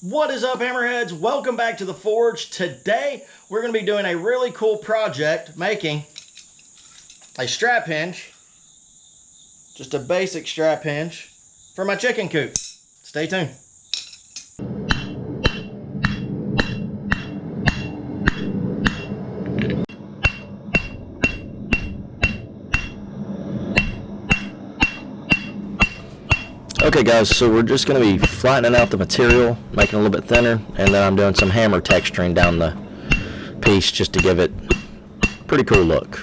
What is up, Hammerheads? Welcome back to the Forge. Today we're going to be doing a really cool project, making a strap hinge, just a basic strap hinge for my chicken coop. Stay tuned. Okay guys, so we're just going to be flattening out the material, making it a little bit thinner, and then I'm doing some hammer texturing down the piece just to give it a pretty cool look.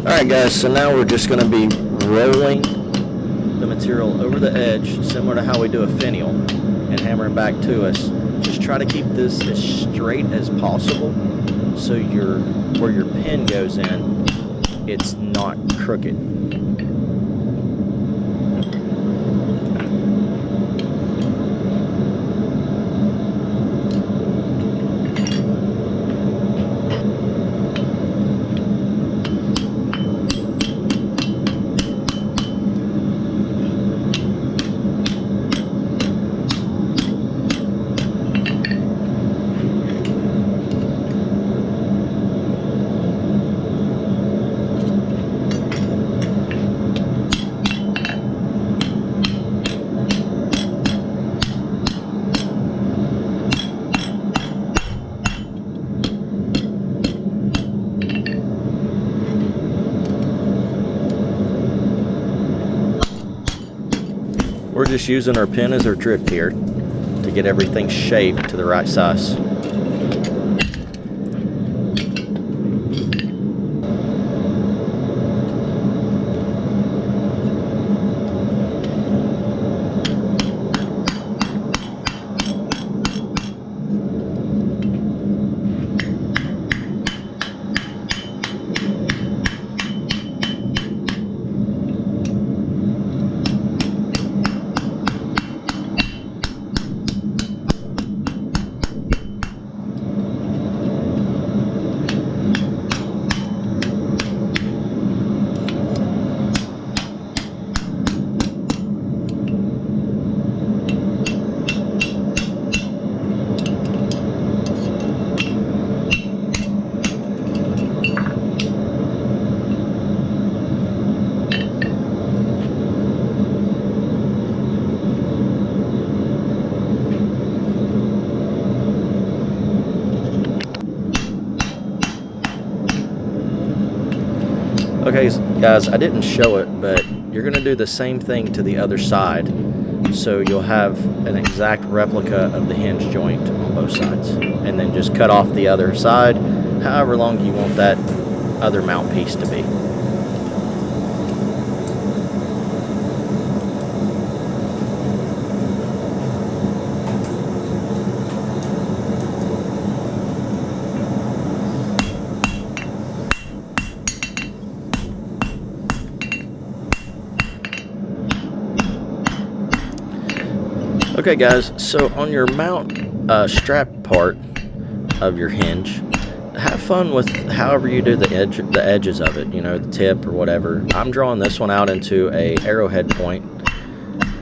Alright guys, so now we're just going to be rolling the material over the edge, similar to how we do a finial, and hammering back to us. Just try to keep this as straight as possible, so where your pin goes in, it's not crooked. We're just using our pin as our drift here to get everything shaped to the right size. Okay guys, I didn't show it, but you're going to do the same thing to the other side, so you'll have an exact replica of the hinge joint on both sides, and then just cut off the other side however long you want that other mount piece to be. Okay guys, so on your mount strap part of your hinge, have fun with however you do the edges of it, you know, the tip or whatever. I'm drawing this one out into a arrowhead point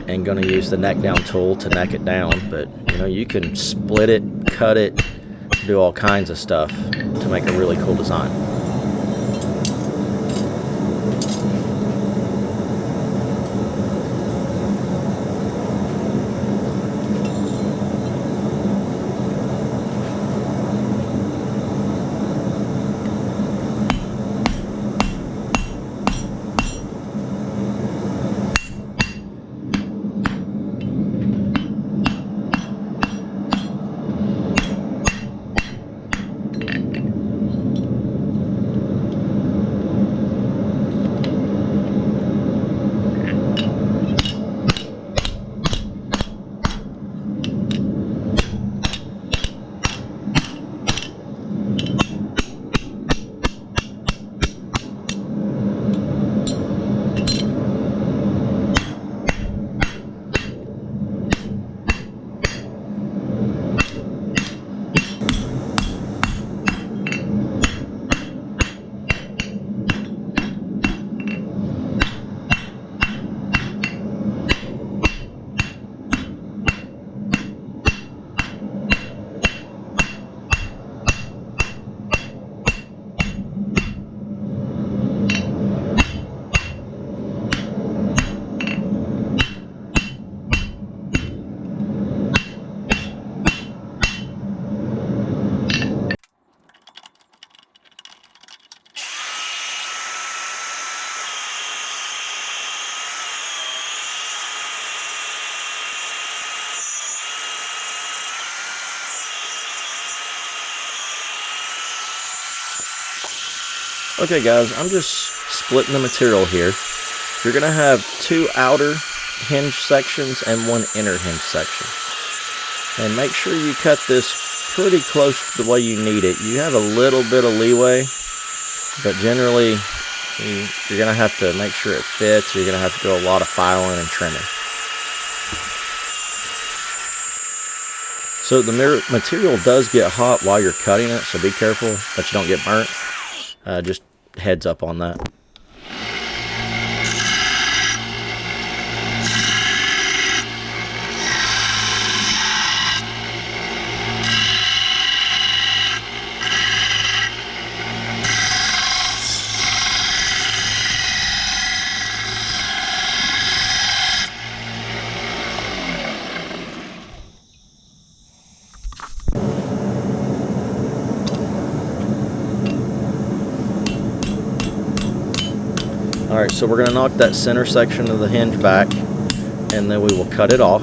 and going to use the neck down tool to neck it down, but you know, you can split it, cut it, do all kinds of stuff to make a really cool design. Okay guys, I'm just splitting the material here. You're going to have 2 outer hinge sections and 1 inner hinge section. And make sure you cut this pretty close to the way you need it. You have a little bit of leeway, but generally you're going to have to make sure it fits. You're going to have to do a lot of filing and trimming. So the material does get hot while you're cutting it, so be careful that you don't get burnt. Just heads up on that. Alright, so we're going to knock that center section of the hinge back, and then we will cut it off.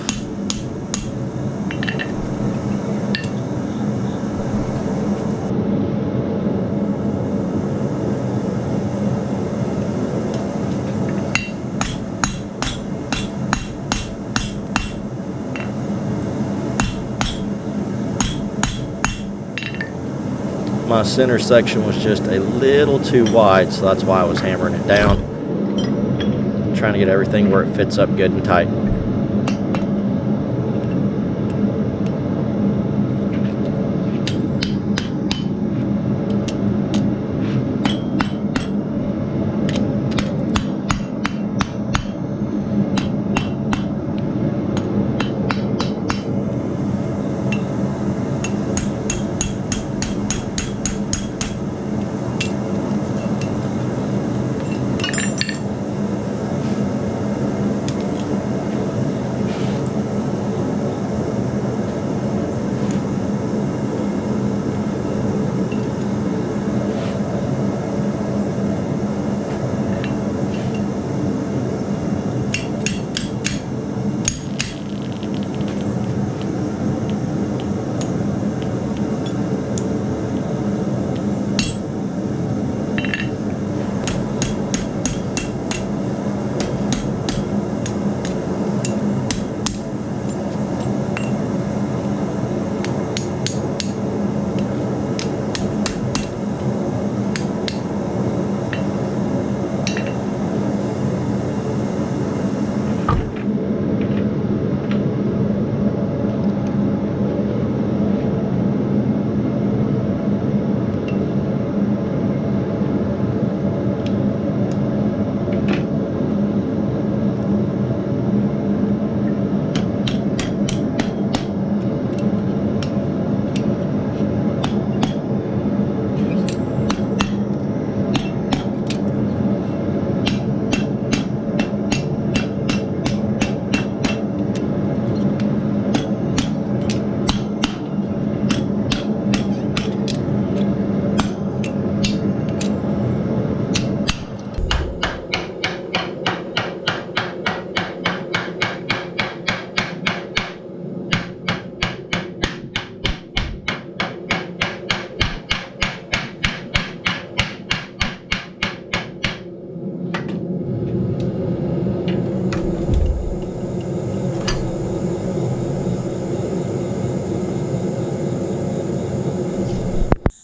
My center section was just a little too wide, so that's why I was hammering it down, trying to get everything where it fits up good and tight.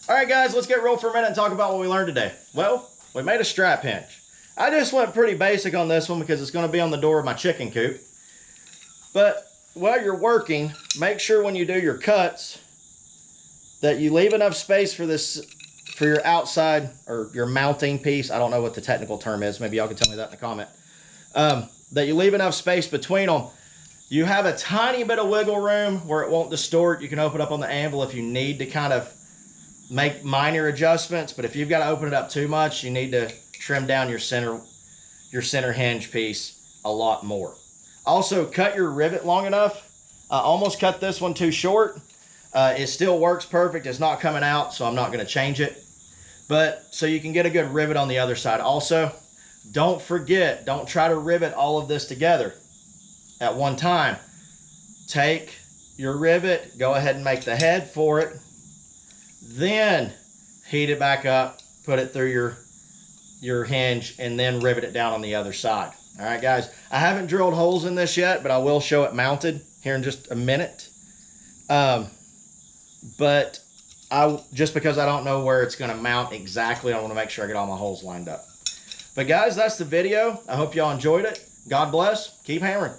Alright guys, let's get real for a minute and talk about what we learned today. Well, we made a strap hinge. I just went pretty basic on this one because it's going to be on the door of my chicken coop. But while you're working, make sure when you do your cuts that you leave enough space for this, for your outside or your mounting piece. I don't know what the technical term is. Maybe y'all can tell me that in the comment. That you leave enough space between them. You have a tiny bit of wiggle room where it won't distort. You can open up on the anvil if you need to kind of make minor adjustments, but if you've got to open it up too much, you need to trim down your center hinge piece a lot more. Also, cut your rivet long enough. I almost cut this one too short. It still works perfect. It's not coming out, so I'm not going to change it. But so you can get a good rivet on the other side. Also, don't forget, don't try to rivet all of this together at one time. Take your rivet, go ahead and make the head for it. Then heat it back up, put it through your hinge and then rivet it down on the other side. All right, guys. I haven't drilled holes in this yet, but I will show it mounted here in just a minute. But just because I don't know where it's going to mount exactly, I want to make sure I get all my holes lined up. But guys, that's the video. I hope y'all enjoyed it. God bless. Keep hammering.